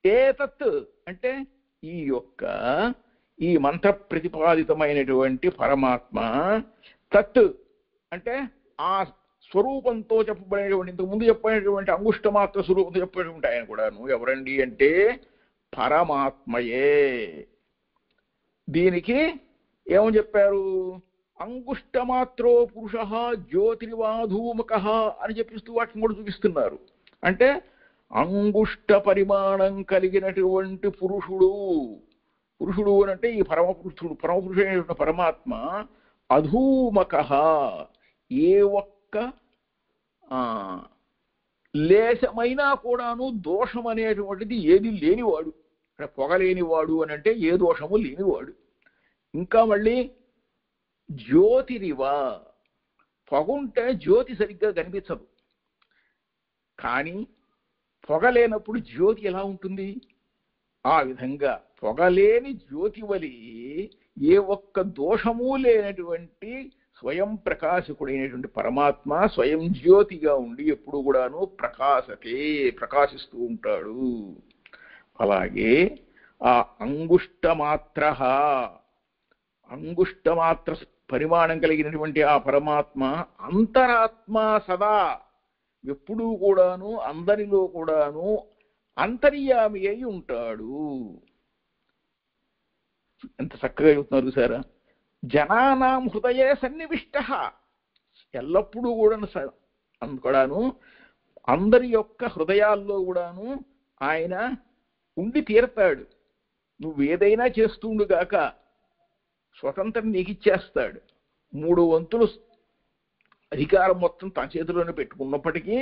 ఏతత్ అంటే ఈ యొక్క ఈ మంత్ర ప్రతిపాదితమైనటువంటి పరమాత్మ, తత్ అంటే ఆ స్వరూపంతో చెప్పబడినటువంటి, ఇంతకు ముందు చెప్పినటువంటి అంగుష్టమాత్ర స్వరూపంతో చెప్పినటువంటి ఆయన కూడాను ఎవరండి అంటే పరమాత్మయే. దీనికి ఏమని చెప్పారు? అంగుష్టమాత్రో పురుష జ్యోతిర్వాధూమక అని చెప్పిస్తూ వాటిని కూడా చూపిస్తున్నారు. అంటే అంగుష్ట పరిమాణం కలిగినటువంటి పురుషుడు. పురుషుడు అని అంటే ఈ పరమపురుషుడైనటువంటి పరమాత్మ అధూమక, ఏ ఒక్క లేశమైనా కూడాను దోషం అనేటువంటిది ఏది లేనివాడు. పొగలేనివాడు అని అంటే ఏ దోషము లేనివాడు. ఇంకా మళ్ళీ జ్యోతిరివా, పొగుంటే జ్యోతి సరిగ్గా కనిపించదు, కానీ పొగలేనప్పుడు జ్యోతి ఎలా ఉంటుంది? ఆ విధంగా పొగలేని జ్యోతి వలి ఏ ఒక్క దోషము లేనటువంటి స్వయం ప్రకాశకుడైనటువంటి పరమాత్మ స్వయం జ్యోతిగా ఉండి ఎప్పుడు కూడాను ప్రకాశిస్తూ ఉంటాడు. అలాగే ఆ అంగుష్టమాత్ర పరిమాణం కలిగినటువంటి ఆ పరమాత్మ అంతరాత్మ సదా ఎప్పుడూ కూడాను అందరిలో కూడాను అంతర్యామి అయి ఉంటాడు. ఎంత చక్కగా చెబుతున్నారు సారా. జనానాం హృదయే సన్నివిష్ట, ఎల్లప్పుడూ కూడాను అందరి యొక్క హృదయాల్లో కూడాను ఆయన ఉండి తీరతాడు. నువ్వు ఏదైనా చేస్తుండుగాక స్వతంత్రం నీకు ఇచ్చేస్తాడు. 3 వంతులు అధికారం మొత్తం తన చేతిలోనే పెట్టుకున్నప్పటికీ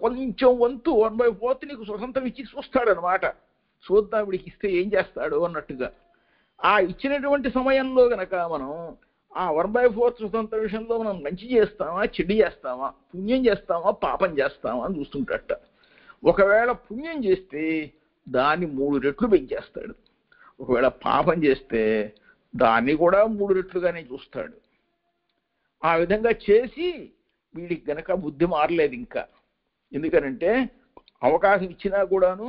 కొంచెం వంతు 1/4 నీకు స్వతంత్రం ఇచ్చి చూస్తాడనమాట. చూద్దాం వీడికి ఇస్తే ఏం చేస్తాడు అన్నట్టుగా. ఆ ఇచ్చినటువంటి సమయంలో గనక మనం ఆ 1/4 స్వతంత్ర విషయంలో మనం మంచి చేస్తామా, చెడు చేస్తామా, పుణ్యం చేస్తామా, పాపం చేస్తామా అని చూస్తుంటట. ఒకవేళ పుణ్యం చేస్తే దాన్ని 3 రెట్లు పెంచేస్తాడు. ఒకవేళ పాపం చేస్తే దాన్ని కూడా 3 రెట్లుగానే చూస్తాడు. ఆ విధంగా చేసి వీడికి గనక బుద్ధి మారలేదు ఇంకా. ఎందుకనంటే అవకాశం ఇచ్చినా కూడాను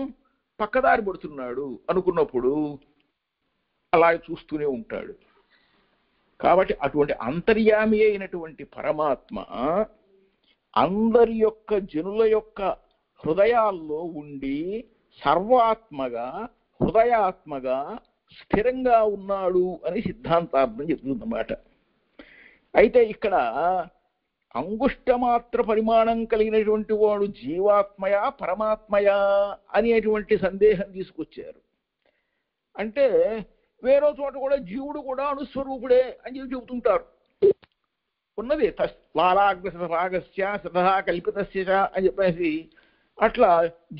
పక్కదారి పడుతున్నాడు అనుకున్నప్పుడు అలా చూస్తూనే ఉంటాడు. కాబట్టి అటువంటి అంతర్యామి అయినటువంటి పరమాత్మ అందరి యొక్క జనుల యొక్క హృదయాల్లో ఉండి సర్వాత్మగా హృదయాత్మగా స్థిరంగా ఉన్నాడు అని సిద్ధాంతార్థం చెప్తుందన్నమాట. అయితే ఇక్కడ అంగుష్టమాత్ర పరిమాణం కలిగినటువంటి వాడు జీవాత్మయా పరమాత్మయా అనేటువంటి సందేహం తీసుకొచ్చారు. అంటే వేరే చోట కూడా జీవుడు కూడా అణుస్వరూపుడే అని చెప్పి చెబుతుంటారు. ఉన్నది లాలాగ్రసభాగస్య సతహా కల్పితస్య అని చెప్పేసి అట్లా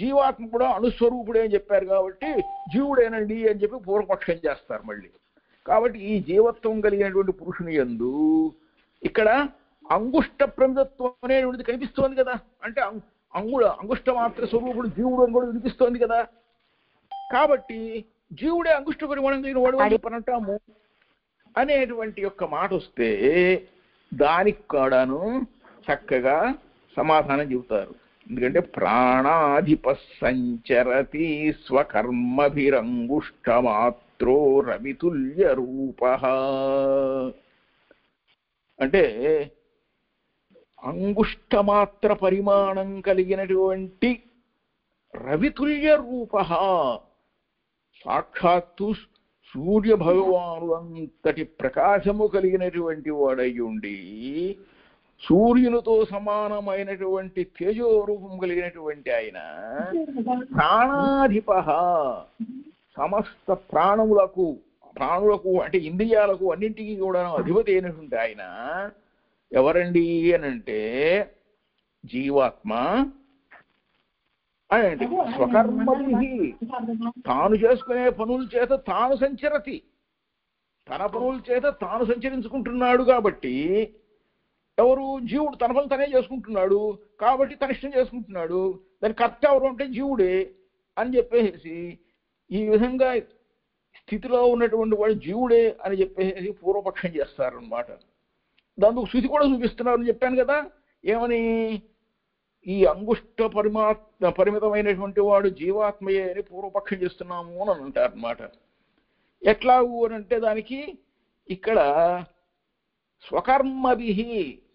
జీవాత్మ కూడా అణుస్వరూపుడే అని చెప్పారు కాబట్టి జీవుడేనండి అని చెప్పి పూర్వపక్షం చేస్తారు మళ్ళీ. కాబట్టి ఈ జీవత్వం కలిగినటువంటి పురుషుని యందు ఇక్కడ అంగుష్ట ప్రమిదత్వం అనేటువంటిది కనిపిస్తోంది కదా. అంటే అంగుష్ట మాత్ర స్వరూపుడు జీవుడు అని కూడా వినిపిస్తోంది కదా. కాబట్టి జీవుడే అంగుష్ట పరిమాణం కలిగిన వాడు అని చెప్పనంటాము అనేటువంటి యొక్క మాట వస్తే దానికి కూడాను చక్కగా సమాధానం చెబుతారు. ఎందుకంటే ప్రాణాధిప సంచరతి స్వకర్మభిరంగుష్టమాత్రో రవితుల్య రూప అంటే అంగుష్టమాత్ర పరిమాణం కలిగినటువంటి రవితుల్య రూప, సాక్షాత్తు సూర్య భగవానుడు అంతటి ప్రకాశము కలిగినటువంటి వాడయ్యుండి సూర్యునితో సమానమైనటువంటి తేజోరూపం కలిగినటువంటి ఆయన ప్రాణాధిప, సమస్త ప్రాణులకు అంటే ఇంద్రియాలకు అన్నింటికీ కూడా అధిపతి అయినటువంటి ఆయన ఎవరండి అనంటే జీవాత్మ అనండి. స్వకర్మభి తాను చేసుకునే పనుల చేత తాను సంచరతి, తన పనుల చేత తాను సంచరించుకుంటున్నాడు. కాబట్టి ఎవరు? జీవుడు తన పనులు తనే చేసుకుంటున్నాడు కాబట్టి తన ఇష్టం చేసుకుంటున్నాడు. దాని కర్త ఎవరు అంటే జీవుడే అని చెప్పేసి ఈ విధంగా స్థితిలో ఉన్నటువంటి వాడు జీవుడే అని చెప్పేసి పూర్వపక్షం చేస్తారనమాట. దాంతో శృతి కూడా చూపిస్తున్నారు అని చెప్పాను కదా. ఏమని? ఈ అంగుష్ట పరిమితమైనటువంటి వాడు జీవాత్మయే అని పూర్వపక్షం చేస్తున్నాము అని అంటారు అన్నమాట. ఎట్లాగు అని అంటే దానికి ఇక్కడ స్వకర్మభి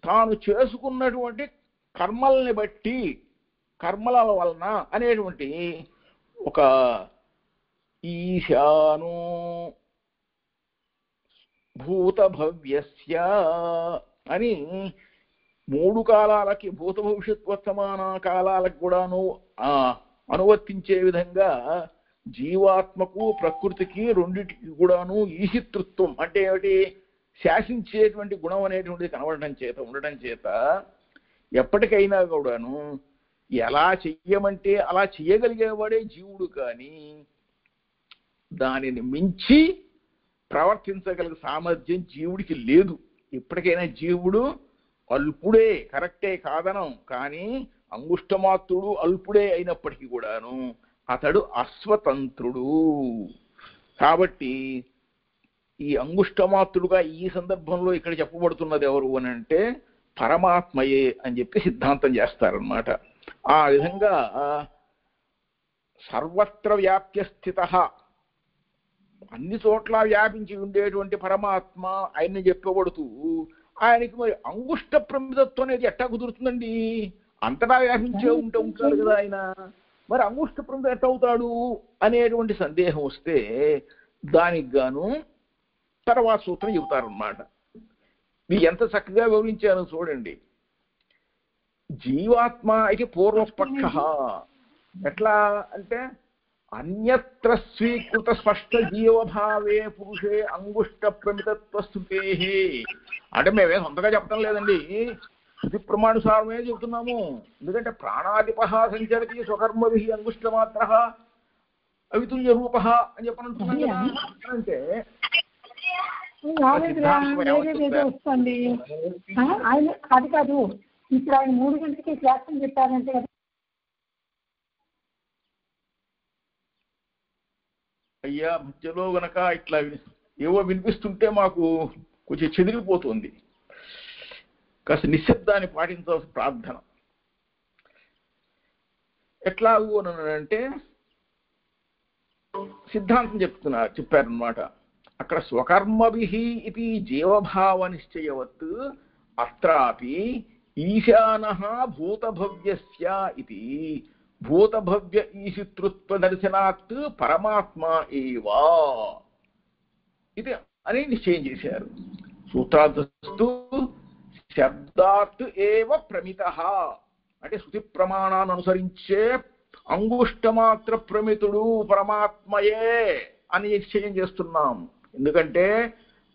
తాను చేసుకున్నటువంటి కర్మల్ని బట్టి కర్మల వలన అనేటువంటి ఒక ఈశాను భూతభవ్యస్య అని 3 కాలాలకి భూత భవిష్యత్ వర్తమాన కాలాలకు కూడాను అనువర్తించే విధంగా జీవాత్మకు ప్రకృతికి రెండింటికి కూడాను ఈశితృత్వం అంటే ఏమిటి శాసించేటువంటి గుణం అనేటువంటిది ఉండటం చేత ఎప్పటికైనా కూడాను ఎలా చెయ్యమంటే అలా చెయ్యగలిగేవాడే జీవుడు, కానీ దానిని మించి ప్రవర్తించగలిగే సామర్థ్యం జీవుడికి లేదు. ఇప్పటికైనా జీవుడు అల్పుడే, కరెక్టే కాదనం, కానీ అంగుష్టమాత్రుడు అల్పుడే అయినప్పటికీ కూడాను అతడు అస్వతంత్రుడు. కాబట్టి ఈ అంగుష్టమాత్రుడుగా ఈ సందర్భంలో ఇక్కడ చెప్పబడుతున్నది ఎవరు అని అంటే పరమాత్మయే అని చెప్పి సిద్ధాంతం చేస్తారన్నమాట. ఆ విధంగా సర్వత్ర వ్యాప్య స్థిత, అన్ని చోట్ల వ్యాపించి ఉండేటువంటి పరమాత్మ ఆయన్ని చెప్పబడుతూ ఆయనకి మరి అంగుష్ట ప్రమిదత్వం అనేది ఎట్టా కుదురుతుందండి? అంతటా వ్యాపించే ఉంటాడు కదా ఆయన, మరి అంగుష్ట ప్రమిద ఎట్టవుతాడు అనేటువంటి సందేహం వస్తే దానికి గాను తర్వాత సూత్రం చెబుతారన్నమాట. మీకు ఎంత చక్కగా వివరించాను చూడండి. జీవాత్మ అయితే పూర్వపక్ష ఎట్లా అంటే అన్యత్ర స్వీకృత స్పష్ట జీవభావే పురుషే అంగుష్ట ప్రమితత్వ స్థుతే. అంటే మేమే సొంతగా చెప్పడం లేదండి, ఇది ప్రమాణుసారమే చెబుతున్నాము. ఎందుకంటే ప్రాణాదిప సంచరతి స్వకర్మభి అంగుష్ట మాత్ర అవితుల్య రూప అని చెప్పనంటున్నాం కదా. అంటే వస్తుంది ఆయన అది కాదు, ఇప్పుడు ఆయన 3 గంటలకి క్లాస్ అని చెప్పారంటే కదా. అయ్యా మధ్యలో గనక ఇట్లా ఏవో వినిపిస్తుంటే మాకు కొంచెం చెదిరిపోతుంది, కాస్త నిశ్శబ్దాన్ని పాటించవలసిన ప్రార్థన. ఎట్లాగూ అంటే సిద్ధాంతం చెప్పారనమాట. అక్కడ స్వకర్మభి ఇది జీవభావ నిశ్చయవత్ అత్రాపి ఈశానః భూతభవ్యస్య ఇది భూతభవ్య ఈశితృత్వ దర్శనాత్ పరమాత్మ ఏవా ఇది అని నిశ్చయం చేశారు. సూత్రార్థస్తు శబ్దాత్ ఏవ ప్రమితః అంటే శృతి ప్రమాణాన్ని అనుసరించే అంగుష్టమాత్ర ప్రమితుడు పరమాత్మయే అని నిశ్చయం చేస్తున్నాం. ఎందుకంటే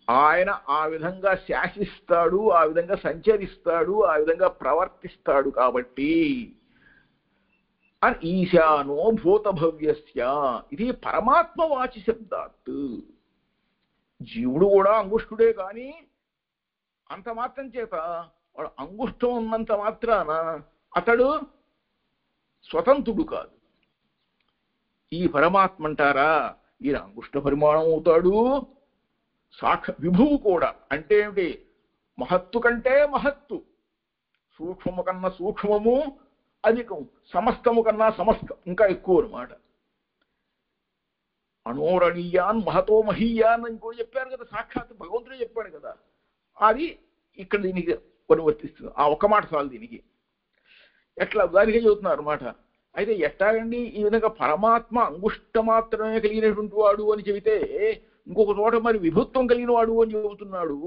ఆయన ఆ విధంగా శాసిస్తాడు, ఆ విధంగా సంచరిస్తాడు, ఆ విధంగా ప్రవర్తిస్తాడు కాబట్టి. అని ఈశానో భూతభవ్యస్య ఇది పరమాత్మ వాచి శబ్దాత్. జీవుడు కూడా అంగుష్టుడే, కానీ అంత మాత్రం చేత వాడు అంగుష్టం ఉన్నంత మాత్రాన అతడు స్వతంత్రుడు కాదు. ఈ పరమాత్మ అంటారా ఈయన అంగుష్ట పరిమాణం అవుతాడు, విభువు కూడా. అంటే ఏమిటి? మహత్తు కంటే మహత్తు, సూక్ష్మము కన్నా సూక్ష్మము అధికం, సమస్తము కన్నా సమస్తం ఇంకా ఎక్కువ అనమాట. అనోరణీయాన్ మహతో మహీయాన్ అని కూడా చెప్పారు కదా, సాక్షాత్ భగవంతుడే చెప్పాడు కదా. అది ఇక్కడ దీనికి అనువర్తిస్తుంది. ఆ ఒక్క మాట చాలు దీనికి. ఎట్లా దానికే చెబుతున్నారు అనమాట. అయితే ఎట్టాగండి ఈ విధంగా పరమాత్మ అంగుష్ట మాత్రమే కలిగినటువంటి వాడు అని చెబితే ఇంకొక చోట మరి విభుత్వం కలిగిన వాడు అని చెబుతున్నాడు.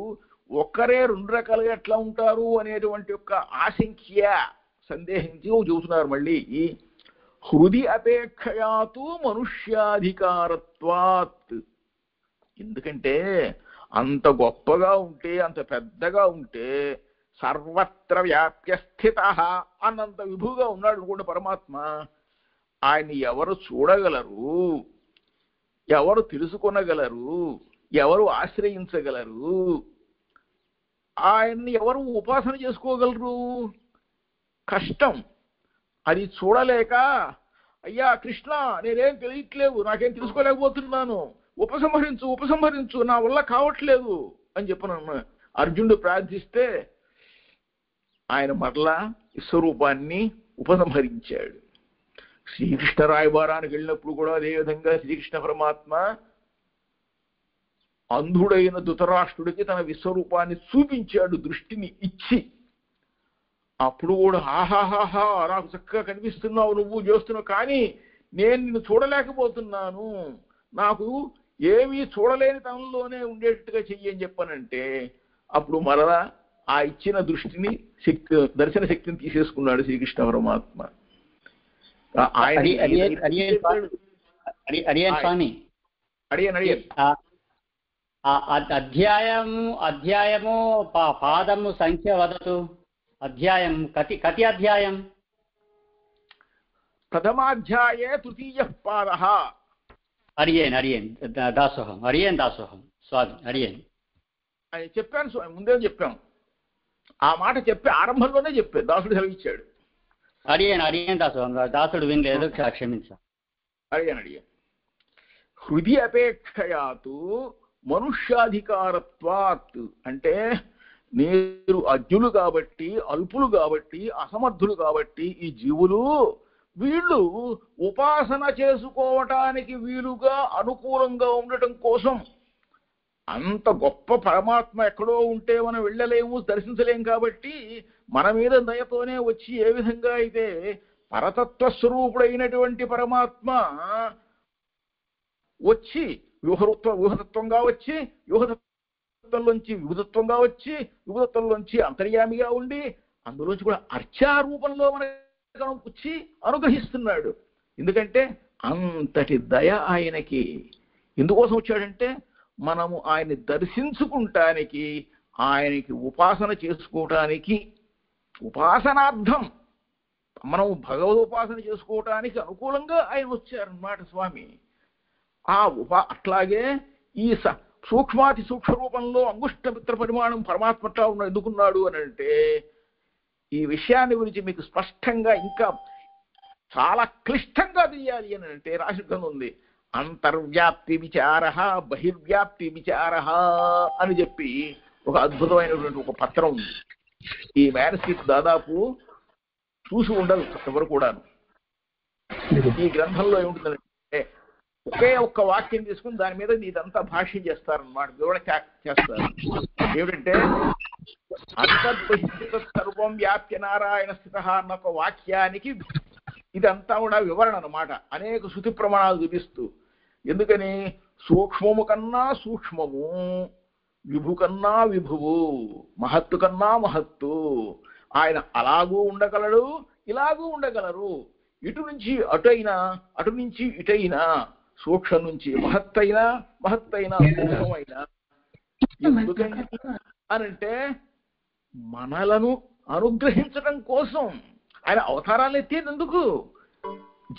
ఒక్కరే 2 రకాలుగా ఎట్లా ఉంటారు అనేటువంటి యొక్క ఆశంక్య సందేహించి చెబుతున్నారు మళ్ళీ. హృది అపేక్షయాతు మనుష్యాధికారత్వాత్. ఎందుకంటే అంత గొప్పగా ఉంటే, అంత పెద్దగా ఉంటే సర్వత్ర వ్యాప్య స్థిత అన్నంత విభుగా ఉన్నాడు కూడా పరమాత్మ. ఆయన్ని ఎవరు చూడగలరు, ఎవరు తెలుసుకొనగలరు, ఎవరు ఆశ్రయించగలరు, ఆయన్ని ఎవరు ఉపాసన చేసుకోగలరు? కష్టం. అది చూడలేక అయ్యా కృష్ణ నేనేం తెలియట్లేవు, నాకేం తెలుసుకోలేకపోతున్నాను, ఉపసంహరించు ఉపసంహరించు, నా వల్ల కావట్లేదు అని చెప్పను అర్జునుడు ప్రార్థిస్తే ఆయన మరలా విశ్వరూపాన్ని ఉపసంహరించాడు. శ్రీకృష్ణ రాయబారానికి వెళ్ళినప్పుడు కూడా అదేవిధంగా శ్రీకృష్ణ పరమాత్మ అంధుడైన ధృతరాష్ట్రుడికి తన విశ్వరూపాన్ని చూపించాడు, దృష్టిని ఇచ్చి. అప్పుడు కూడా ఆహాహాహా నాకు చక్కగా కనిపిస్తున్నావు, నువ్వు చేస్తున్నావు, కానీ నేను నిన్ను చూడలేకపోతున్నాను, నాకు ఏమీ చూడలేని తనంలోనే ఉండేటట్టుగా చెయ్యని చెప్పానంటే అప్పుడు మరలా ఆ ఇచ్చిన దృష్టిని దర్శన శక్తిని తీసేసుకున్నాడు శ్రీకృష్ణ పరమాత్మ. అధ్యాయము పాదము సంఖ్య వదతు. అధ్యాయం కతి అధ్యాయం? ప్రథమాధ్యాయే తృతీయ పాదః. అడియేన్ దాసోహం స్వామి అడియేన్ అని చెప్పాను స్వామి, ముందే చెప్పాం. ఆ మాట చెప్పి ఆరంభంలోనే చెప్పాను, దాసుడు సెలవిచ్చాడు. అడియేన్ దాసోహం, దాసుడు వినలేదు, క్షమించా. అడిగాను. హృది అపేక్షయాతు మనుష్యాధికారత్వాత్ అంటే మీరు అజ్ఞులు కాబట్టి, అల్పులు కాబట్టి, అసమర్థులు కాబట్టి ఈ జీవులు వీళ్ళు ఉపాసన చేసుకోవటానికి వీలుగా అనుకూలంగా ఉండటం కోసం, అంత గొప్ప పరమాత్మ ఎక్కడో ఉంటే మనం వెళ్ళలేము, దర్శించలేము కాబట్టి మన మీద దయతోనే వచ్చి ఏ విధంగా అయితే పరతత్వ స్వరూపుడైనటువంటి పరమాత్మ వచ్చి వ్యూహతత్వంగా వచ్చి, వ్యూహతత్వంలోంచి విభుతత్వంగా వచ్చి, విభుతత్వంలోంచి అంతర్యామిగా ఉండి, అందులోంచి కూడా అర్చారూపంలో మనకు వచ్చి అనుగ్రహిస్తున్నాడు. ఎందుకంటే అంతటి దయ ఆయనకి. ఎందుకోసం వచ్చాడంటే మనము ఆయన్ని దర్శించుకుంటానికి, ఆయనకి ఉపాసన చేసుకోవటానికి, ఉపాసనార్థం మనం భగవదోపాసన చేసుకోవటానికి అనుకూలంగా ఆయన వచ్చారన్నమాట స్వామి. అట్లాగే ఈ సూక్ష్మాతి సూక్ష్మ రూపంలో అంగుష్టమిత్ర పరిమాణం పరమాత్మట్లా ఎందుకున్నాడు అని అంటే ఈ విషయాన్ని గురించి మీకు స్పష్టంగా ఇంకా చాలా క్లిష్టంగా తెలియాలి అని అంటే రాసిద్ధం ఉంది. అంతర్వ్యాప్తి విచార బహిర్వ్యాప్తి విచార అని చెప్పి ఒక అద్భుతమైనటువంటి ఒక పత్రం ఉంది. ఈ మ్యానస్క్రిప్ట్ దాదాపు చూసి ఉండదు ఎవరు కూడాను. ఈ గ్రంథంలో ఏముంటుందంటే ఒకే ఒక్క వాక్యం తీసుకుని దాని మీద ఇదంతా భాష్యం చేస్తారన్నమాట, వివరణ చేస్తారు. ఏమిటంటే అంతర్బహిష్ట సర్వం వ్యాప్య నారాయణ స్థిత అన్న ఒక వాక్యానికి ఇదంతా కూడా వివరణ అన్నమాట, అనేక శృతి ప్రమాణాలు చూపిస్తూ. ఎందుకని సూక్ష్మము కన్నా సూక్ష్మము, విభు కన్నా విభువు, మహత్తు కన్నా మహత్తు. ఆయన అలాగూ ఉండగలడు, ఇలాగూ ఉండగలరు. ఇటు నుంచి అటైనా, అటు నుంచి ఇటైనా, సూక్ష్మ నుంచి మహత్తైనా, మహత్తైనా సూక్ష్మమైనా. ఎందుకని అనంటే మనలను అనుగ్రహించడం కోసం ఆయన అవతారాలు ఎత్తేందుకు,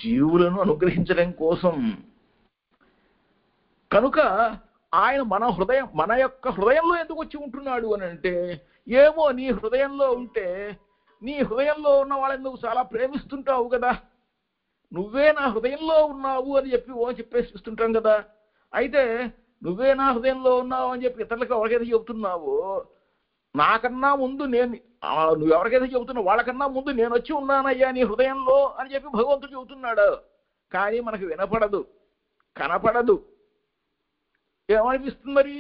జీవులను అనుగ్రహించడం కోసం. కనుక ఆయన మన యొక్క హృదయంలో ఎందుకు వచ్చి ఉంటున్నాడు అని అంటే, ఏమో నీ హృదయంలో ఉంటే, నీ హృదయంలో ఉన్న వాళ్ళని నువ్వు చాలా ప్రేమిస్తుంటావు కదా, నువ్వే నా హృదయంలో ఉన్నావు అని చెప్పి చెప్పేసిస్తుంటాం కదా. అయితే నువ్వే నా హృదయంలో ఉన్నావు అని చెప్పి ఇతరులకు ఎవరికైతే చెబుతున్నావో, నాకన్నా ముందు నువ్వు ఎవరికైతే చెబుతున్నావు వాళ్ళకన్నా ముందు నేను వచ్చి ఉన్నానయ్యా నీ హృదయంలో అని చెప్పి భగవంతుడు చెబుతున్నాడు. కానీ మనకు వినపడదు, కనపడదు. ఏమనిపిస్తుంది మరి?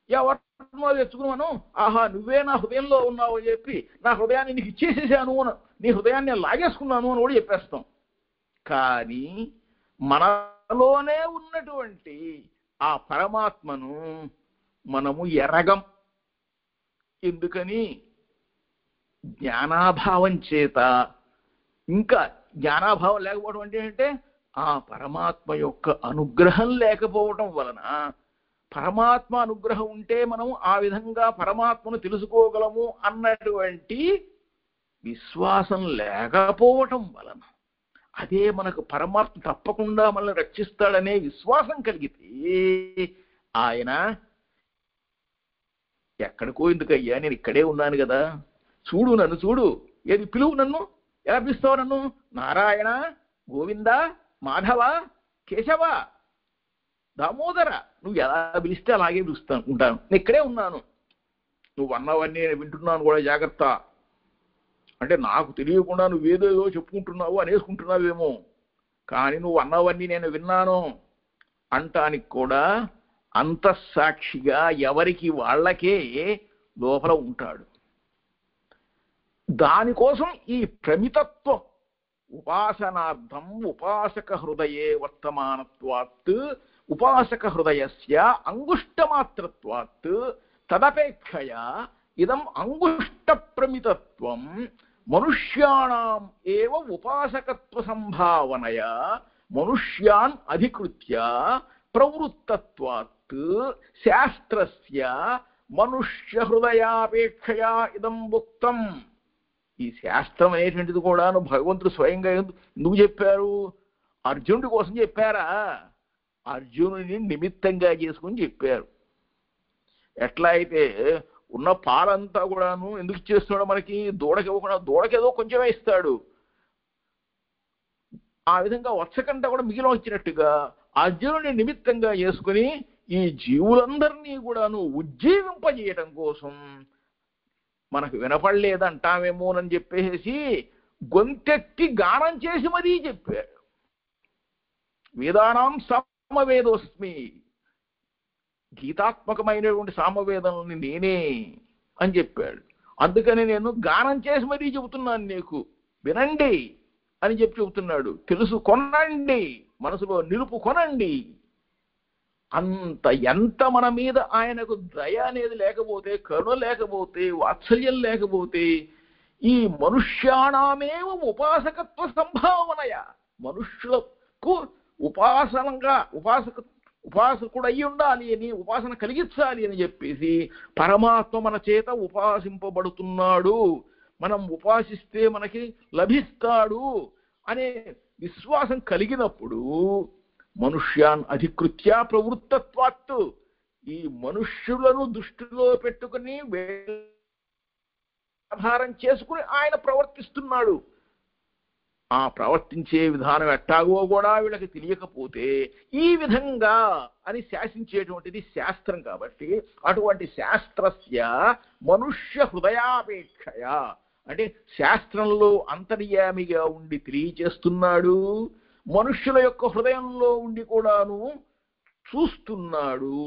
ఎవరినో తెచ్చుకుని మనం ఆహా నువ్వే నా హృదయంలో ఉన్నావు అని చెప్పి నా హృదయాన్ని నీకు ఇచ్చేసేసాను, నీ హృదయాన్ని నేను లాగేసుకున్నాను అని కూడా చెప్పేస్తాం. కానీ మనలోనే ఉన్నటువంటి ఆ పరమాత్మను మనము ఎరగం. ఎందుకని? జ్ఞానాభావం చేత. ఇంకా జ్ఞానాభావం లేకపోవడం అంటే ఆ పరమాత్మ యొక్క అనుగ్రహం లేకపోవటం వలన, పరమాత్మ అనుగ్రహం ఉంటే మనం ఆ విధంగా పరమాత్మను తెలుసుకోగలము అన్నటువంటి విశ్వాసం లేకపోవటం వలన, అదే మనకు పరమాత్మ తప్పకుండా మనల్ని రక్షిస్తాడనే విశ్వాసం కలిగితే ఆయన ఎక్కడికో ఎందుకయ్యా, నేను ఇక్కడే ఉన్నాను కదా, చూడు నన్ను చూడు, ఏది పిలువు, నన్ను ఎలా పిలుస్తావు, నన్ను నారాయణ, గోవింద, మాధవ, కేశవ, దామోదర, నువ్వు ఎలా పిలిస్తే అలాగే ఉంటాను, నేను ఇక్కడే ఉన్నాను, నువ్వు అన్నవన్నీ నేను వింటున్నాను కూడా, జాగ్రత్త అంటే నాకు తెలియకుండా నువ్వేదేదో చెప్పుకుంటున్నావు అనేసుకుంటున్నావేమో, కానీ నువ్వు అన్నవన్నీ నేను విన్నాను అంటానికి కూడా అంతఃసాక్షిగా ఎవరికి వాళ్ళకే లోపల ఉంటాడు. దానికోసం ఈ ప్రమితత్వం ఉపాసనార్థం ఉపాసక హృదయే వర్తమానత్వాత్ ఉపాసక హృదయస్య అంగుష్టమాత్రత్వాత్ తదపేక్షయా ఇదం అంగుష్ట ప్రమితత్వం మనుష్యాణం ఏవ ఉపాసకత్వ సంభావనయా మనుష్యాన్ అధికృత్య ప్రవృత్తత్వాత్ శాస్త్రస్య మనుష్య హృదయాపేక్షయా ఇదం ఉక్తం. ఈ శాస్త్రం అనేటువంటిది కూడా భగవంతుడు స్వయంగా ఎందుకు చెప్పారు? అర్జునుడి కోసం చెప్పారా? అర్జునుడిని నిమిత్తంగా చేసుకుని చెప్పారు. ఎట్లా అయితే ఉన్న పాలంతా కూడాను ఎందుకు ఇచ్చేస్తున్నాడు మనకి? దూడకి ఇవ్వకుండా, దూడకేదో కొంచెమే ఇస్తాడు. ఆ విధంగా వచ్చకంట కూడా మిగిలిన వచ్చినట్టుగా అర్జునుడిని నిమిత్తంగా చేసుకుని ఈ జీవులందరినీ కూడాను ఉజ్జీవింపజేయటం కోసం మనకు వినపడలేదంటామేమోనని చెప్పేసి గొంతెత్తి గానం చేసి మరీ చెప్పాడు. వేదానాం సామవేదోస్మి, గీతాత్మకమైనటువంటి సామవేదాలని నేనే అని చెప్పాడు. అందుకని నేను గానం చేసి మరీ చెబుతున్నాను, నీకు వినండి అని చెప్పి చెబుతున్నాడు. తెలుసుకొనండి, మనసులో నిలుపుకొనండి. అంత ఎంత మన మీద ఆయనకు దయ అనేది లేకపోతే, కరుణ లేకపోతే, వాత్సల్యం లేకపోతే, ఈ మనుష్యాణమేవ ఉపాసకత్వ సంభావనయ, మనుష్యులకు ఉపాసనంగా ఉపాసకుడు అయి ఉండాలి అని, ఉపాసన కలిగించాలి అని చెప్పేసి పరమాత్మ మన చేత ఉపాసింపబడుతున్నాడు, మనం ఉపాసిస్తే మనకి లభిస్తాడు అనే విశ్వాసం కలిగినప్పుడు మనుష్యాన్ అధికృత్య ప్రవృత్తత్వాత్తు, ఈ మనుష్యులను దృష్టిలో పెట్టుకుని వ్యవహారం చేసుకుని ఆయన ప్రవర్తిస్తున్నాడు. ఆ ప్రవర్తించే విధానం ఎట్టాగో కూడా వీళ్ళకి తెలియకపోతే ఈ విధంగా అని శాసించేటువంటిది శాస్త్రం. కాబట్టి అటువంటి శాస్త్రస్య మనుష్య హృదయాపేక్షయ అంటే శాస్త్రంలో అంతర్యామిగా ఉండి తెలియచేస్తున్నాడు, మనుష్యుల యొక్క హృదయంలో ఉండి కూడాను చూస్తున్నాడు,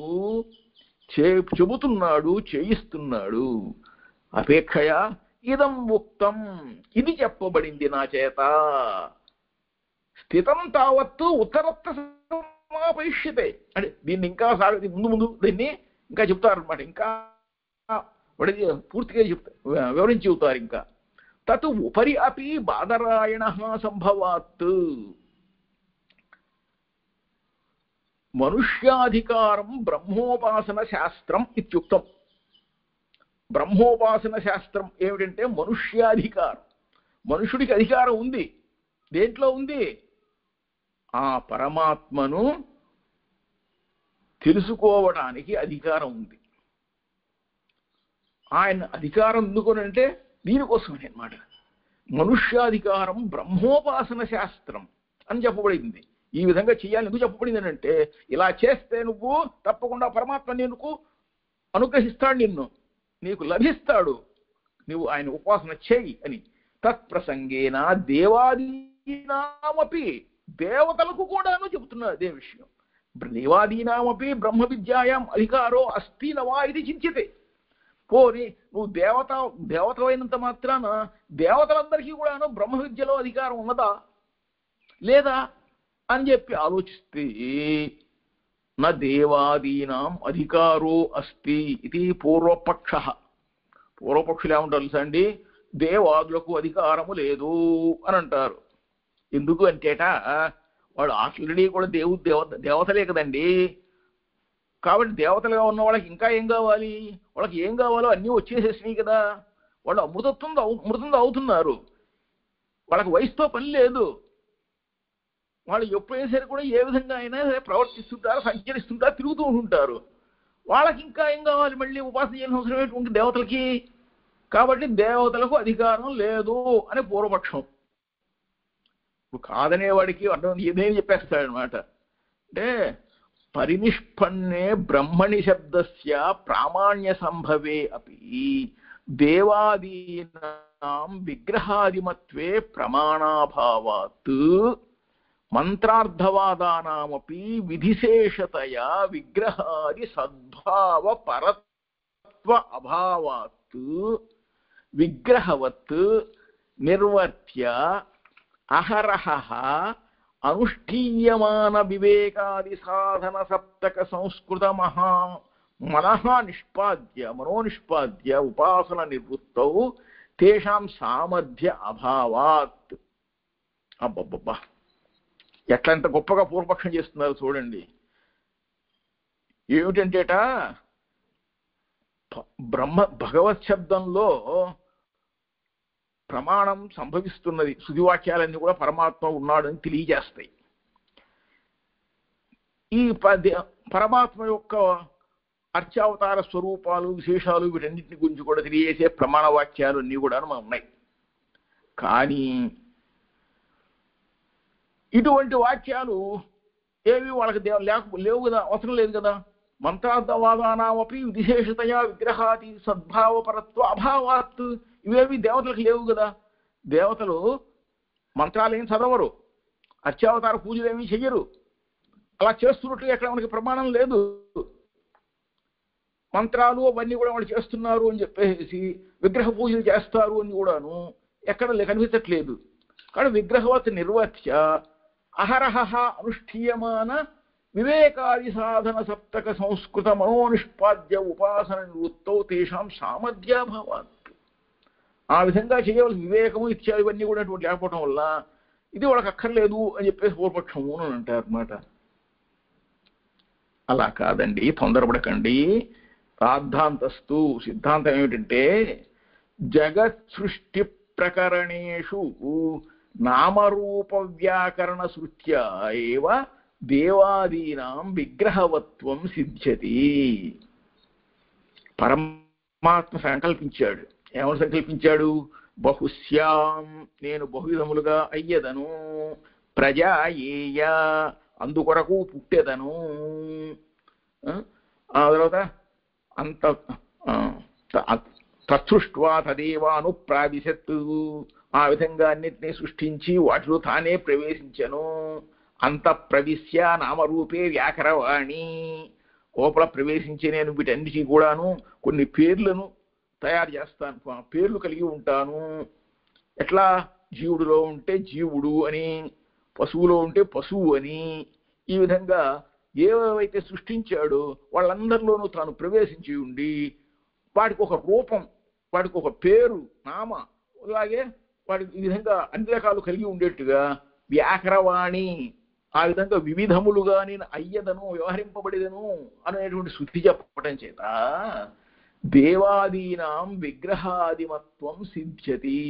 చెబుతున్నాడు, చేయిస్తున్నాడు. అపేక్షయ ఇదం ఉక్తం, ఇది చెప్పబడింది నా చేత. స్థితం తావత్తు ఉత్తరత్ర సమాపయిష్యతే అంటే దీన్ని ఇంకా ముందు దీన్ని ఇంకా చెప్తారనమాట. ఇంకా పూర్తిగా వివరించి చెబుతారు. ఇంకా తత్ ఉపరి అపి బాదరాయణ సంభవాత్ మనుష్యాధికారం బ్రహ్మోపాసన శాస్త్రం ఇత్యుక్తం. బ్రహ్మోపాసన శాస్త్రం ఏమిటంటే మనుష్యాధికారం. మనుషుడికి అధికారం ఉంది. దేంట్లో ఉంది? ఆ పరమాత్మను తెలుసుకోవడానికి అధికారం ఉంది. ఆయన అధికారం ఎందుకోనంటే దీనికోసమే అన్నమాట. మనుష్యాధికారం బ్రహ్మోపాసన శాస్త్రం అని చెప్పబడింది. ఈ విధంగా చేయాలి ఎందుకు చెప్పబడింది అంటే, ఇలా చేస్తే నువ్వు తప్పకుండా పరమాత్మ నీకు అనుగ్రహిస్తాడు, నీకు లభిస్తాడు, నువ్వు ఆయన ఉపాసన చేయి అని. తత్ప్రసంగేన దేవాదీనామపి, దేవతలకు కూడాను చెబుతున్నారు అదే విషయం. దేవాదీనామపి బ్రహ్మ విద్యాయాం అధికారో అస్తి నవా ఇది చించితే. పోని నువ్వు దేవతలైనంత మాత్రాన దేవతలందరికీ కూడాను బ్రహ్మ విద్యలో అధికారం ఉన్నదా లేదా అని చెప్పి ఆలోచిస్తే నా దేవాదీనాం అధికారో అస్తి ఇది పూర్వపక్ష. పూర్వపక్షులు ఏమంటారు తెలుసా అండి? దేవాదులకు అధికారము లేదు అని అంటారు. ఎందుకు అంటేట వాడు ఆల్రెడీ కూడా దేవతలే కదండి. కాబట్టి దేవతలుగా ఉన్న వాళ్ళకి ఇంకా ఏం కావాలి? వాళ్ళకి ఏం కావాలో అన్నీ వచ్చేసేసినాయి కదా. వాళ్ళు అమృతంతో అవుతున్నారు. వాళ్ళకి వయసుతో పని లేదు. వాళ్ళు ఎప్పుడైనా సరే కూడా ఏ విధంగా అయినా సరే ప్రవర్తిస్తుంటారు, సంచరిస్తుంటారు, తిరుగుతూ ఉంటుంటారు. వాళ్ళకి ఇంకా ఏం కావాలి? మళ్ళీ ఉపాసన చేయాల్సిన అవసరం ఏంటి దేవతలకి? కాబట్టి దేవతలకు అధికారం లేదు అని పూర్వపక్షం. ఇప్పుడు కాదనేవాడికి అర్థం ఏదేం చెప్పేస్తాడనమాట. అంటే పరినిష్పన్నే బ్రహ్మణి శబ్దస్య ప్రామాణ్య సంభవే అపి దేవాదీనా విగ్రహాదిమత్వే ప్రమాణాభావాత్ మంత్రార్థవాదానామపి విధిశేషతయా విగ్రహాది సద్భావ పరత్వ అభావాత్ విగ్రహవత్ నిర్వర్త్య అహరహ అనుష్ఠీయమాన వివేకాది సాధన సప్తక సంస్కృత మనోనిష్పాద్య ఉపాసన నివృత్తౌ తేషాం సామర్థ్య అభావాత్. అబ్బబ్బబ్బా, ఎట్లంత గొప్పగా పూర్వపక్షం చేస్తున్నారు చూడండి. ఏమిటంటేట భగవత్ శబ్దంలో ప్రమాణం సంభవిస్తున్నది. శృతివాక్యాలన్నీ కూడా పరమాత్మ ఉన్నాడని తెలియజేస్తాయి. ఈ పరమాత్మ యొక్క అర్చావతార స్వరూపాలు విశేషాలు వీటన్నింటిని గురించి కూడా తెలియజేసే ప్రమాణ వాక్యాలు అన్నీ కూడా ఉన్నాయి. కానీ ఇటువంటి వాక్యాలు ఏవి వాళ్ళకి లేవు కదా, అవసరం లేదు కదా. మంత్రార్థవాదానామపి విశేషతయా విగ్రహాది సద్భావపరత్వ అభావాత్, ఇవేవి దేవతలకు లేవు కదా. దేవతలు మంత్రాలు ఏం చదవరు, అర్చావతార పూజలు ఏమీ చెయ్యరు. అలా చేస్తున్నట్లు ఎక్కడ మనకి ప్రమాణం లేదు. మంత్రాలు అవన్నీ కూడా వాళ్ళు చేస్తున్నారు అని చెప్పేసి విగ్రహ పూజలు చేస్తారు అని కూడాను ఎక్కడ కనిపించట్లేదు. కానీ విగ్రహవత్ నిర్వర్త్య అహరహ అనుష్ఠీయమాన వివేకాది సాధన సప్తక సంస్కృత మనోనిష్పాద్య ఉపాసన నివృత్తౌ తేషాం సామర్థ్యాభావాత్. ఆ విధంగా చేయవలసిన వివేకము ఇత్యాది ఇవన్నీ కూడా అటువంటి లేకపోవటం వల్ల ఇది వాళ్ళకి అక్కర్లేదు అని చెప్పేసి పూర్వపక్షము అని అంటారు అన్నమాట. అలా కాదండి, తొందరపడకండి. రాద్ధాంతస్తు సిద్ధాంతం ఏమిటంటే జగత్ సృష్టి ప్రకరణేషు నామరూప వ్యాకరణ సృత్యా ఏవ దేవాదీనాం విగ్రహవత్వం సిద్ధ్యతి. పరమాత్మ సంకల్పించాడు. ఏమని సంకల్పించాడు? బహుశ్యాం, నేను బహువిధములుగా అయ్యదను, ప్రజాయేయ, అందుకొరకు పుట్టెదను, ఆ తర్వాత అంత తత్సృష్ట్వా తదేవాను ప్రావిశత్తు, ఆ విధంగా అన్నిటినీ సృష్టించి వాటిలో తానే ప్రవేశించను. అంత ప్రవిశ్య నామరూపే వ్యాకరవాణి, లోపల ప్రవేశించి నేను వీటన్నిటికీ కూడాను కొన్ని పేర్లను తయారు చేస్తాను, పేర్లు కలిగి ఉంటాను. ఎట్లా? జీవుడిలో ఉంటే జీవుడు అని, పశువులో ఉంటే పశువు అని, ఈ విధంగా ఏవైతే సృష్టించాడో వాళ్ళందరిలోనూ తాను ప్రవేశించి ఉండి వాటికి ఒక రూపం, వాటికి ఒక పేరు, నామ, అలాగే వాటికి ఈ విధంగా అన్ని రకాలు కలిగి ఉండేట్టుగా వ్యాకరవాణి, ఆ విధంగా వివిధములుగా నేను అయ్యదను, వ్యవహరింపబడిదను అనేటువంటి శృతి చెప్పటం చేత దేవాదీనాం విగ్రహాదిమత్వం సిద్ధ్యతి.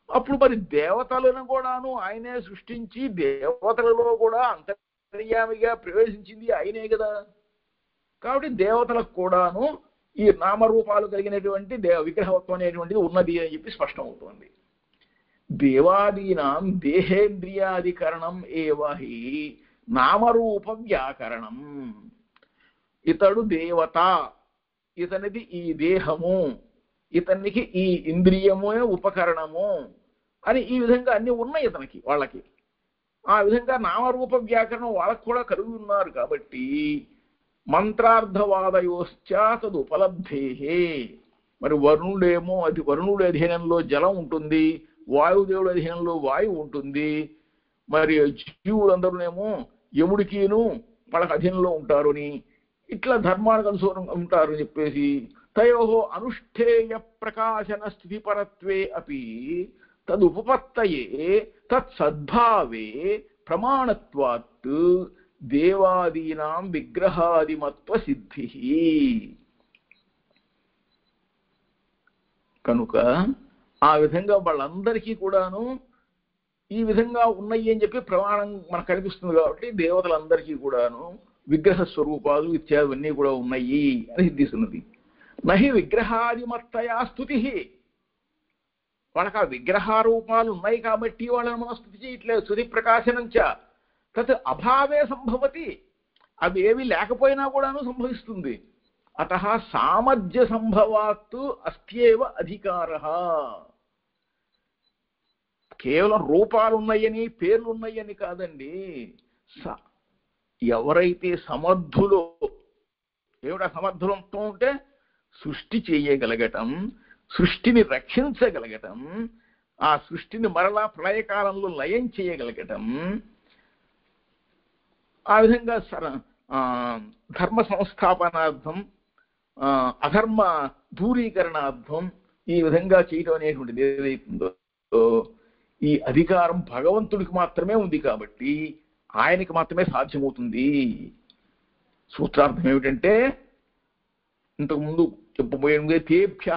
అప్పుడు మరి దేవతలను కూడాను ఆయనే సృష్టించి దేవతలలో కూడా అంతర్యామిగా ప్రవేశించింది ఆయనే కదా. కాబట్టి దేవతలకు కూడాను ఈ నామరూపాలు కలిగినటువంటి విగ్రహవత్వం అనేటువంటిది ఉన్నది అని చెప్పి స్పష్టమవుతోంది. దేవాదీనాం దేహేంద్రియాధికరణం ఏవహి నామరూప వ్యాకరణం. ఇతడు దేవత, ఇతనిది ఈ దేహము, ఇతనికి ఈ ఇంద్రియము ఉపకరణము అని ఈ విధంగా అన్ని ఉన్నాయి ఇతనికి, వాళ్ళకి. ఆ విధంగా నామరూప వ్యాకరణం వాళ్ళకు కూడా కలిగి ఉన్నారు. కాబట్టి మంత్రార్థవాదయోశ్చ తదుపలబ్ధే. మరి వరుణుడేమో అది వరుణుడి అధీనంలో జలం ఉంటుంది, వాయుదేవుడి అధీనంలో వాయువు ఉంటుంది. మరి జీవులందరూనేమో యముడికిను వాళ్ళకి అధీనంలో ఉంటారు అని, ఇట్లా ధర్మానికి అనుసూరం ఉంటారు అని చెప్పేసి తయోహో అనుష్ఠేయ ప్రకాశన స్థితిపరత్వే అపి తదుపపత్తయే తత్సద్భావే ప్రమాణత్వాత్ దేవాదీనాం విగ్రహాదిమత్వ సిద్ధి. కనుక ఆ విధంగా వాళ్ళందరికీ కూడాను ఈ విధంగా ఉన్నాయి అని చెప్పి ప్రమాణం మనకు కనిపిస్తుంది. కాబట్టి దేవతలందరికీ కూడాను విగ్రహ స్వరూపాలు ఇత్యాదవన్నీ కూడా ఉన్నాయి అని సిద్ధిస్తున్నది. నహి విగ్రహాదిమత్తయా స్తుతి. వాళ్ళకి ఆ విగ్రహారూపాలు ఉన్నాయి కాబట్టి వాళ్ళని మనం స్తుతి చేయట్లేదు. స్తుతి ప్రకాశనంచ తత్ అభావే సంభవతి. అవి ఏవి లేకపోయినా కూడాను సంభవిస్తుంది. అతః సామర్థ్య సంభవాత్ అస్త్యేవ అధికారః. కేవలం రూపాలున్నాయని పేర్లున్నాయని కాదండి. ఎవరైతే సమర్థులో, ఏమిటా సమర్థులంతో ఉంటే సృష్టి చేయగలగటం, సృష్టిని రక్షించగలగటం, ఆ సృష్టిని మరలా ప్రళయకాలంలో లయం చేయగలగటం, ఆ విధంగా ధర్మ సంస్థాపనార్థం, అధర్మ దూరీకరణార్థం ఈ విధంగా చేయడం అనేటువంటిది ఏదైతుందో ఈ అధికారం భగవంతుడికి మాత్రమే ఉంది కాబట్టి ఆయనకి మాత్రమే సాధ్యమవుతుంది. సూత్రార్థం ఏమిటంటే ఇంతకుముందు చెప్పబోయే తేభ్య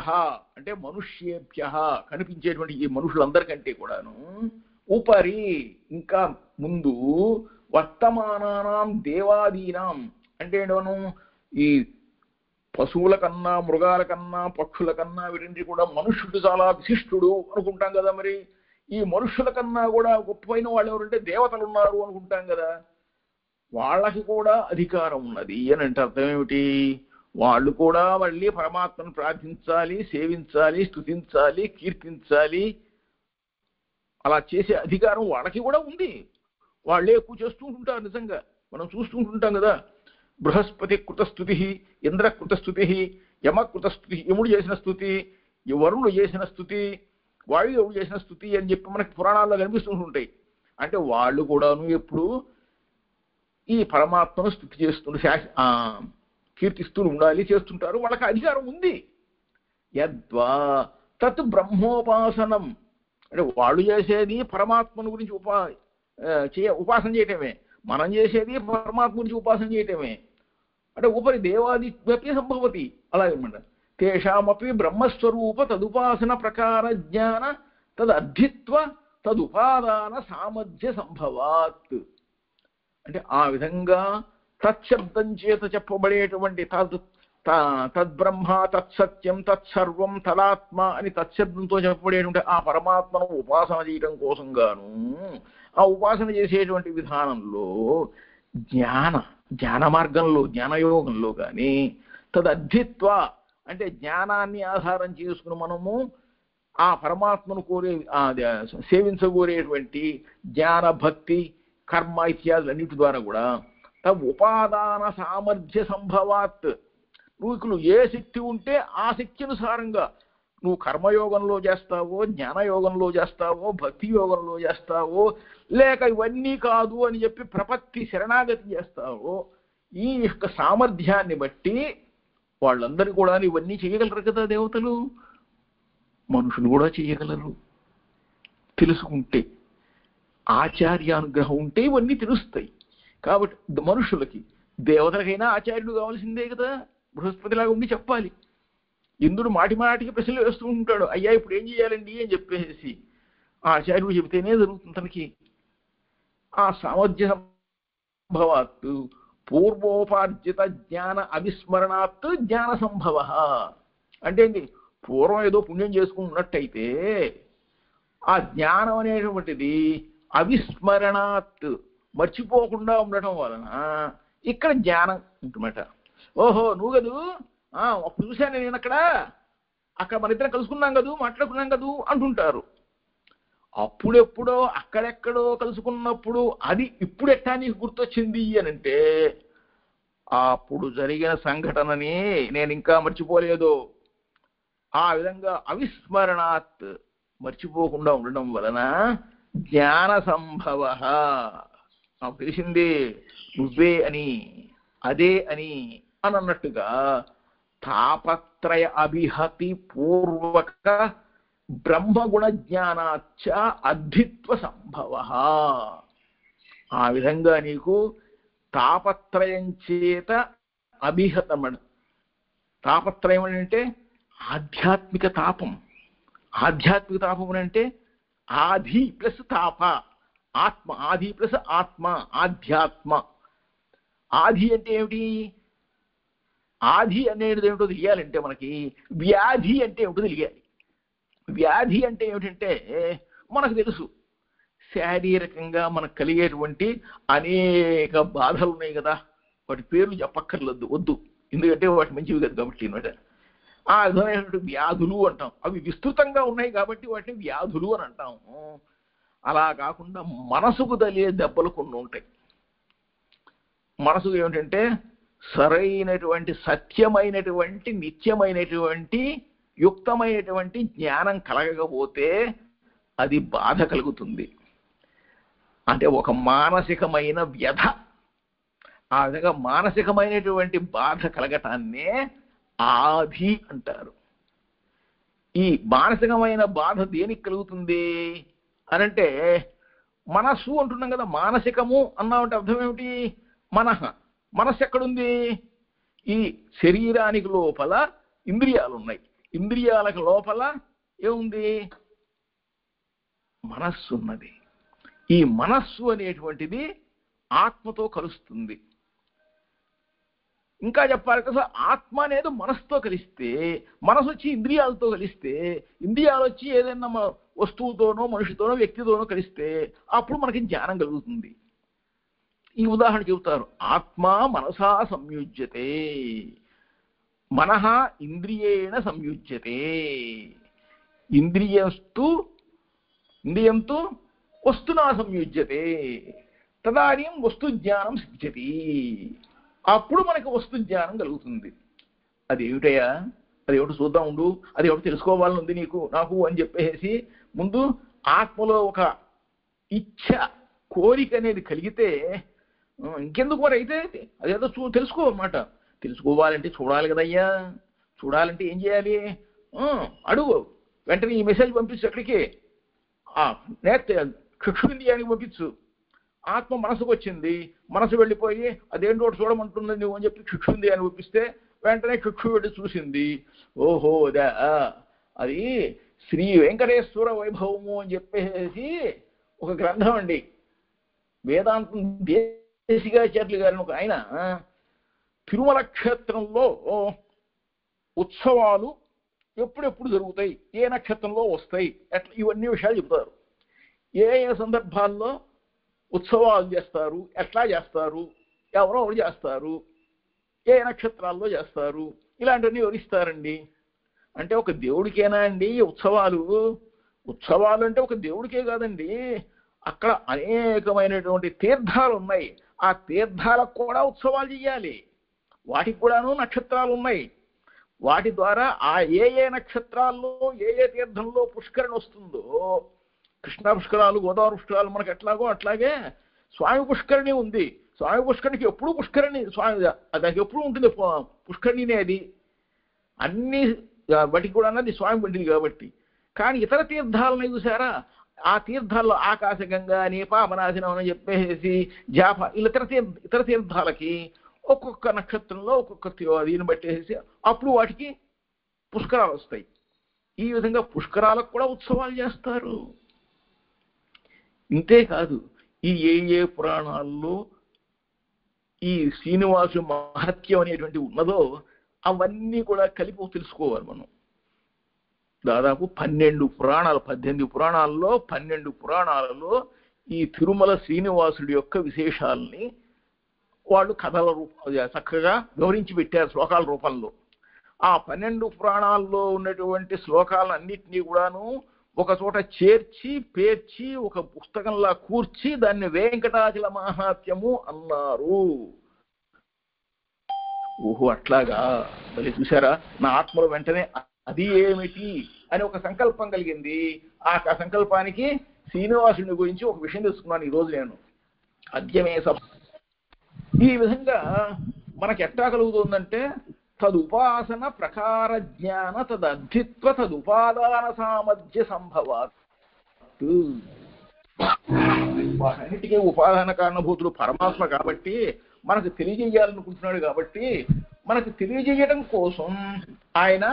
అంటే మనుష్యేభ్య, కనిపించేటువంటి ఈ మనుషులందరికంటే కూడాను ఉపరి ఇంకా ముందు వర్తమానానాం దేవాదీనాం అంటే మనం ఈ పశువుల కన్నా మృగాల కన్నా పక్షుల కన్నా వీటిని కూడా మనుష్యుడు చాలా విశిష్టుడు అనుకుంటాం కదా. మరి ఈ మనుష్యుల కన్నా కూడా గొప్పైన వాళ్ళు ఎవరంటే దేవతలు ఉన్నారు అనుకుంటాం కదా. వాళ్ళకి కూడా అధికారం ఉన్నది అని అంటే అర్థం ఏమిటి? వాళ్ళు కూడా మళ్ళీ పరమాత్మను ప్రార్థించాలి, సేవించాలి, స్తుతించాలి, కీర్తించాలి. అలా చేసే అధికారం వాళ్ళకి కూడా ఉంది. వాళ్ళే ఎక్కువ చేస్తూ ఉంటారు. నిజంగా మనం చూస్తూ ఉంటుంటాం కదా. బృహస్పతి కృతస్థుతి, ఇంద్ర కృతస్థుతి, యమ కృతస్థుతి, యముడు చేసిన స్థుతి, వరుణుడు చేసిన స్థుతి, వాయుదేవుడు చేసిన స్థుతి అని చెప్పి మనకి పురాణాల్లో కనిపిస్తుంటాయి. అంటే వాళ్ళు కూడాను ఎప్పుడు ఈ పరమాత్మను స్థుతి చేస్తుంటే కీర్తిస్తూ ఉండాలి, చేస్తుంటారు. వాళ్ళకి అధికారం ఉంది. యద్వా తత్ బ్రహ్మోపాసనం అంటే వాళ్ళు చేసేది పరమాత్మను గురించి ఉపాసన చేయటమే, మనం చేసేది పరమాత్మ గురించి ఉపాసన చేయటమే. అంటే ఉపరి దేవాది సంభవతి అలాగనమాట. తేషామపి బ్రహ్మస్వరూప తదుపాసన ప్రకార జ్ఞాన తదర్థిత్వ తదుపాదాన సామర్థ్య సంభవాత్. అంటే ఆ విధంగా తత్శబ్దం చేత చెప్పబడేటువంటి తద్బ్రహ్మ తత్సత్యం తత్సర్వం తదాత్మ అని తత్శబ్దంతో చెప్పబడేటువంటి ఆ పరమాత్మను ఉపాసన చేయడం కోసం గాను ఆ ఉపాసన చేసేటువంటి విధానంలో జ్ఞాన మార్గంలో జ్ఞానయోగంలో కానీ తదర్థిత్వ అంటే జ్ఞానాన్ని ఆధారం చేసుకుని మనము ఆ పరమాత్మను సేవించగోరేటువంటి జ్ఞాన భక్తి కర్మ ఇత్యాదులన్నిటి ద్వారా కూడా ఉపాదాన సామర్థ్య సంభవాత్. నువ్వు ఏ శక్తి ఉంటే ఆ శక్తి అనుసారంగా నువ్వు కర్మయోగంలో చేస్తావో, జ్ఞానయోగంలో చేస్తావో, భక్తి యోగంలో చేస్తావో, లేక ఇవన్నీ కాదు అని చెప్పి ప్రపత్తి శరణాగతి చేస్తావో, ఈ యొక్క సామర్థ్యాన్ని బట్టి వాళ్ళందరూ కూడా ఇవన్నీ చేయగలరు కదా. దేవతలు మనుషులు కూడా చేయగలరు తెలుసుకుంటే. ఆచార్యానుగ్రహం ఉంటే ఇవన్నీ తెలుస్తాయి. కాబట్టి మనుషులకి దేవతలకైనా ఆచార్యుడు కావాల్సిందే కదా. బృహస్పతిలాగా ఉండి చెప్పాలి. ఇంద్రుడు మాటికి ప్రశ్నలు వేస్తూ ఉంటాడు, అయ్యా ఇప్పుడు ఏం చేయాలండి అని చెప్పేసి ఆచార్యుడు చెబితేనే జరుగుతుంది తనకి. ఆ సామర్థ్య సంభవాత్ పూర్వోపార్జిత జ్ఞాన అవిస్మరణాత్ జ్ఞాన సంభవ. అంటే ఏంటి? పూర్వం ఏదో పుణ్యం చేసుకున్నట్టయితే ఆ జ్ఞానం అనేటువంటిది అవిస్మరణాత్ మర్చిపోకుండా ఉండటం వలన ఇక్కడ జ్ఞానం ఉంటుందట. ఓహో నువ్వు కదూ, అప్పుడు చూశాను నేను అక్కడ మన ఇద్దరం కలుసుకున్నాం కదూ, మాట్లాడుకున్నాం కదూ అంటుంటారు. అప్పుడెప్పుడో అక్కడెక్కడో కలుసుకున్నప్పుడు అది ఇప్పుడు ఎట్టా నీకు గుర్తొచ్చింది అని అంటే అప్పుడు జరిగిన సంఘటనని నేను ఇంకా మర్చిపోలేదు. ఆ విధంగా అవిస్మరణాత్ మర్చిపోకుండా ఉండడం వలన జ్ఞాన సంభవ. నాకు తెలిసింది నువ్వే అని, అదే అని అన్నట్టుగా తాపత్రయ అభిహతి పూర్వక బ్రహ్మగుణ జ్ఞానాచ్చ అద్ధిత్వ సంభవ. ఆ విధంగా నీకు తాపత్రయం చేత అభిహతం. తాపత్రయం అంటే ఆధ్యాత్మిక తాపం. ఆధ్యాత్మిక తాపం అంటే ఆది ప్లస్ తాప, ఆత్మ. ఆది ప్లస్ ఆత్మ, ఆధ్యాత్మ. ఆది అంటే ఏమిటి? ఆది అనేది ఏమిటో తెలియాలంటే మనకి వ్యాధి అంటే ఏమిటో తెలియాలి. వ్యాధి అంటే ఏమిటంటే మనకు తెలుసు, శారీరకంగా మనకు కలిగేటువంటి అనేక బాధలు ఉన్నాయి కదా, వాటి పేర్లు చెప్పక్కర్లేదు, వద్దు. ఎందుకంటే వాటి మంచివి కాదు కాబట్టి అనమాట. ఆ విధమైనటువంటి వ్యాధులు అంటాం. అవి విస్తృతంగా ఉన్నాయి కాబట్టి వాటిని వ్యాధులు అని అంటాం. అలా కాకుండా మనసుకు తగిలే దెబ్బలు కొన్ని ఉంటాయి. మనసుకు ఏమిటంటే సరైనటువంటి సత్యమైనటువంటి నిత్యమైనటువంటి యుక్తమైనటువంటి జ్ఞానం కలగకపోతే అది బాధ కలుగుతుంది. అంటే ఒక మానసికమైన వ్యధ. ఆ విధంగా మానసికమైనటువంటి బాధ కలగటాన్నే ఆధి అంటారు. ఈ మానసికమైన బాధ దేనికి కలుగుతుంది అనంటే మనస్సు అంటున్నాం కదా. మానసికము అన్నామంటే అర్థం ఏమిటి? మనస్సు ఎక్కడుంది? ఈ శరీరానికి లోపల ఇంద్రియాలు ఉన్నాయి. ఇంద్రియాలకు లోపల ఏముంది? మనస్సు ఉన్నది. ఈ మనస్సు అనేటువంటిది ఆత్మతో కలుస్తుంది. ఇంకా చెప్పాలి కదా, ఆత్మ అనేది మనస్సుతో కలిస్తే, మనసు వచ్చి ఇంద్రియాలతో కలిస్తే, ఇంద్రియాలు వచ్చి ఏదైనా వస్తువుతోనో మనిషితోనో వ్యక్తితోనో కలిస్తే అప్పుడు మనకి జ్ఞానం కలుగుతుంది. ఈ ఉదాహరణ చెబుతారు. ఆత్మ మనసా సంయుజ్యతే, మనః ఇంద్రియేణ సంయుజ్యతే, ఇంద్రియంతో వస్తునా సంయుజ్యతే, తదానీం వస్తు జ్ఞానం సిద్ధ్యతి. అప్పుడు మనకి వస్తు జ్ఞానం కలుగుతుంది. అదేమిటయా? అదేమిటో చూద్దాం ఉండు, అదేమిటో తెలుసుకోవాలని ఉంది నాకు అని చెప్పేసి ముందు ఆత్మలో ఒక ఇచ్ఛ, కోరిక అనేది కలిగితే ఇంకెందుకు మరి అయితే అదేదో తెలుసుకో అన్నమాట. తెలుసుకోవాలంటే చూడాలి కదయ్యా. చూడాలంటే ఏం చేయాలి? అడుగు, వెంటనే ఈ మెసేజ్ పంపించు. ఎక్కడికి? చక్షురింద్రియానికి పంపించు. ఆత్మ మనసుకు వచ్చింది, మనసు వెళ్ళిపోయి అదేంటో చూడమంటుంది నువ్వు అని చెప్పి చక్షురింద్రియాన్ని పంపిస్తే వెంటనే చక్షు వెళ్ళి చూసింది. ఓహో అది శ్రీ వెంకటేశ్వర వైభవము అని చెప్పేసి ఒక గ్రంథం అండి. వేదాంతం దేశికాచార్యులు గారిని ఒక ఆయన తిరుమల క్షేత్రంలో ఉత్సవాలు ఎప్పుడెప్పుడు జరుగుతాయి, ఏ నక్షత్రంలో వస్తాయి, ఎట్లా ఇవన్నీ విషయాలు చెబుతారు. ఏ ఏ సందర్భాల్లో ఉత్సవాలు చేస్తారు, ఎట్లా చేస్తారు, ఎవరో చేస్తారు, ఏ నక్షత్రాల్లో చేస్తారు, ఇలాంటివన్నీ వివరిస్తారండి. అంటే ఒక దేవుడికేనా అండి ఉత్సవాలు? ఉత్సవాలు అంటే ఒక దేవుడికే కాదండి, అక్కడ అనేకమైనటువంటి తీర్థాలు ఉన్నాయి. ఆ తీర్థాలకు కూడా ఉత్సవాలు చేయాలి. వాటికి కూడాను నక్షత్రాలు ఉన్నాయి. వాటి ద్వారా ఆ ఏ ఏ నక్షత్రాల్లో ఏ ఏ తీర్థంలో పుష్కరణ వస్తుందో, కృష్ణా పుష్కరాలు, గోదావరి పుష్కరాలు మనకు ఎట్లాగో అట్లాగే స్వామి పుష్కరిణి ఉంది. స్వామి పుష్కరిణికి ఎప్పుడు పుష్కరిణి, స్వామి దానికి ఎప్పుడు ఉంటుంది పుష్కరిణినే. అది అన్ని వాటికి కూడా అన్నది స్వామి వంటిది కాబట్టి. కానీ ఇతర తీర్థాలను చూసారా, ఆ తీర్థాల్లో ఆకాశగంగా అని, పాపనాశనం అని చెప్పేసి జాప ఇతర తీర్థాలకి ఒక్కొక్క నక్షత్రంలో ఒక్కొక్క దీన్ని బట్టేసి అప్పుడు వాటికి పుష్కరాలు వస్తాయి. ఈ విధంగా పుష్కరాలకు కూడా ఉత్సవాలు చేస్తారు. ఇంతేకాదు, ఈ ఏ పురాణాల్లో ఈ శ్రీనివాసు మహత్యం అనేటువంటి ఉన్నదో అవన్నీ కూడా కలిపి తెలుసుకోవాలి మనం. దాదాపు 12 పురాణాలు, 18 పురాణాల్లో 12 పురాణాలలో ఈ తిరుమల శ్రీనివాసుడి యొక్క విశేషాలని వాళ్ళు కథల చక్కగా వివరించి పెట్టారు శ్లోకాల రూపంలో. ఆ 12 పురాణాల్లో ఉన్నటువంటి శ్లోకాలన్నింటినీ కూడాను ఒక చోట చేర్చి పేర్చి ఒక పుస్తకంలా కూర్చి దాన్ని వెంకటాచల మహాత్మ్యము అన్నారు. ఓహో అట్లాగా, మళ్ళీ చూసారా, నా ఆత్మలో వెంటనే అది ఏమిటి అని ఒక సంకల్పం కలిగింది. ఆ సంకల్పానికి శ్రీనివాసుని గురించి ఒక విషయం తెలుసుకున్నాను ఈరోజు నేను. అద్యమే ఈ విధంగా మనకి ఎట్లా కలుగుతుందంటే తదుపాసన ప్రకార జ్ఞాన తదర్థిత్వ తదుపాదాన సామర్థ్య సంభవాత్. వాటన్నిటికీ ఉపాదాన కారణభూతుడు పరమాత్మ కాబట్టి మనకు తెలియజేయాలనుకుంటున్నాడు. కాబట్టి మనకు తెలియజేయడం కోసం ఆయన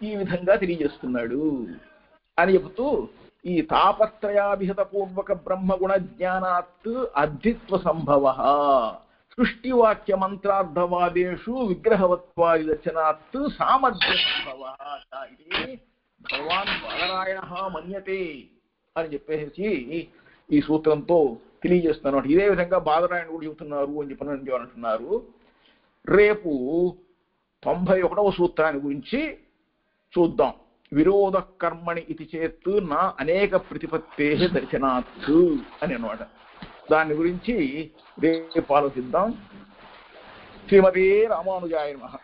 ఈ విధంగా తెలియజేస్తున్నాడు అని చెబుతూ ఈ తాపత్రయాభిహత పూర్వక బ్రహ్మగుణ జ్ఞానాత్ అర్థిత్వ సంభవ సృష్టివాక్య మంత్రార్థవాదేషు విగ్రహవత్వాది దర్శనాత్ సామర్థ్య సంభవ ఇది భగవాన్ బాలరాయణ మన్యతే అని చెప్పేసి ఈ సూత్రంతో తెలియజేస్తున్నారు. ఇదే విధంగా బాలరాయణ కూడా చెబుతున్నారు అని చెప్పి అంటున్నారు. రేపు 91వ సూత్రాన్ని గురించి చూద్దాం. విరోధ కర్మణి ఇది చేత్ నా అనేక ప్రతిపత్తే దర్శనాత్ అని అన్నమాట. దాని గురించి రేపు ఆలోచిద్దాం. శ్రీమతే రామానుజాయ నమః.